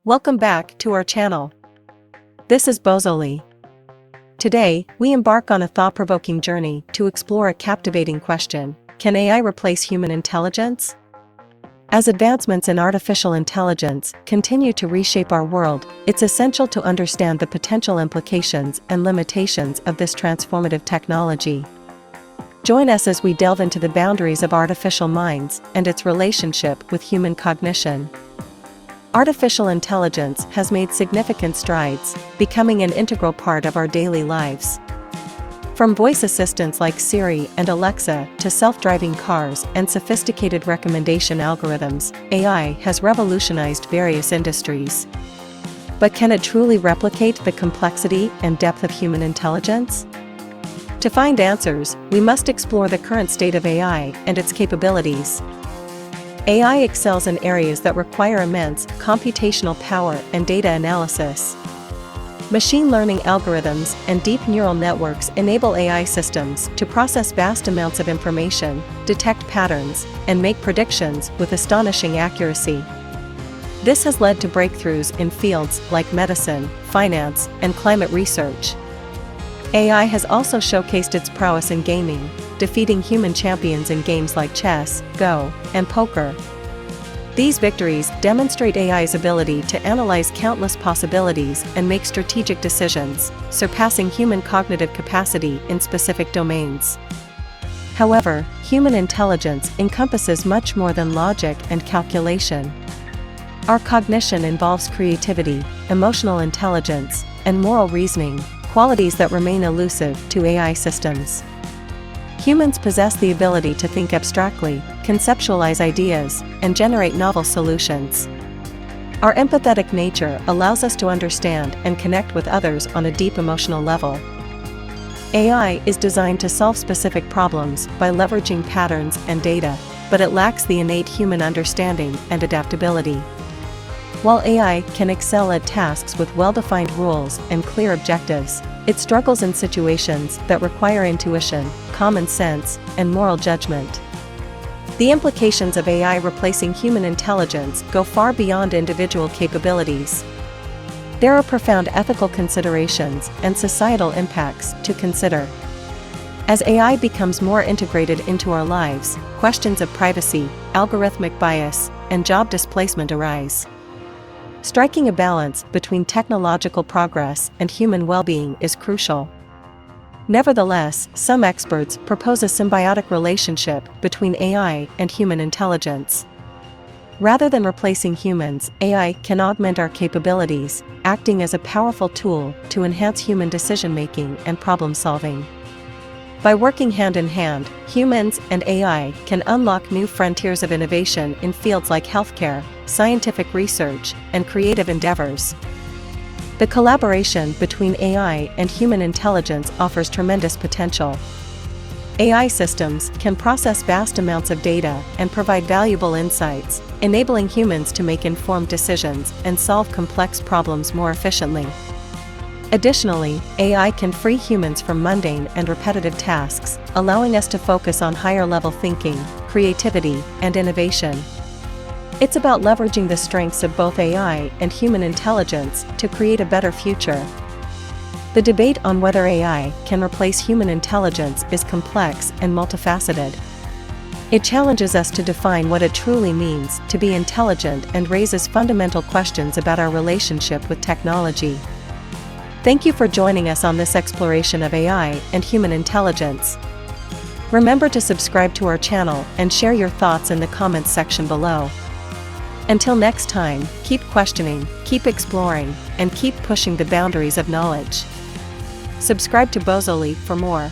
Welcome back to our channel. This is Bozoli. Today, we embark on a thought-provoking journey to explore a captivating question: can AI replace human intelligence? As advancements in artificial intelligence continue to reshape our world, it's essential to understand the potential implications and limitations of this transformative technology. Join us as we delve into the boundaries of artificial minds and its relationship with human cognition. Artificial intelligence has made significant strides, becoming an integral part of our daily lives. From voice assistants like Siri and Alexa to self-driving cars and sophisticated recommendation algorithms, AI has revolutionized various industries. But can it truly replicate the complexity and depth of human intelligence? To find answers, we must explore the current state of AI and its capabilities. AI excels in areas that require immense computational power and data analysis. Machine learning algorithms and deep neural networks enable AI systems to process vast amounts of information, detect patterns, and make predictions with astonishing accuracy. This has led to breakthroughs in fields like medicine, finance, and climate research. AI has also showcased its prowess in gaming, defeating human champions in games like chess, Go, and poker. These victories demonstrate AI's ability to analyze countless possibilities and make strategic decisions, surpassing human cognitive capacity in specific domains. However, human intelligence encompasses much more than logic and calculation. Our cognition involves creativity, emotional intelligence, and moral reasoning, qualities that remain elusive to AI systems. Humans possess the ability to think abstractly, conceptualize ideas, and generate novel solutions. Our empathetic nature allows us to understand and connect with others on a deep emotional level. AI is designed to solve specific problems by leveraging patterns and data, but it lacks the innate human understanding and adaptability. While AI can excel at tasks with well-defined rules and clear objectives, it struggles in situations that require intuition, common sense, and moral judgment. The implications of AI replacing human intelligence go far beyond individual capabilities. There are profound ethical considerations and societal impacts to consider. As AI becomes more integrated into our lives, questions of privacy, algorithmic bias, and job displacement arise. Striking a balance between technological progress and human well-being is crucial. Nevertheless, some experts propose a symbiotic relationship between AI and human intelligence. Rather than replacing humans, AI can augment our capabilities, acting as a powerful tool to enhance human decision-making and problem-solving. By working hand in hand, humans and AI can unlock new frontiers of innovation in fields like healthcare, scientific research, and creative endeavors. The collaboration between AI and human intelligence offers tremendous potential. AI systems can process vast amounts of data and provide valuable insights, enabling humans to make informed decisions and solve complex problems more efficiently. Additionally, AI can free humans from mundane and repetitive tasks, allowing us to focus on higher-level thinking, creativity, and innovation. It's about leveraging the strengths of both AI and human intelligence to create a better future. The debate on whether AI can replace human intelligence is complex and multifaceted. It challenges us to define what it truly means to be intelligent and raises fundamental questions about our relationship with technology. Thank you for joining us on this exploration of AI and human intelligence. Remember to subscribe to our channel and share your thoughts in the comments section below. Until next time, keep questioning, keep exploring, and keep pushing the boundaries of knowledge. Subscribe to Bozoli for more.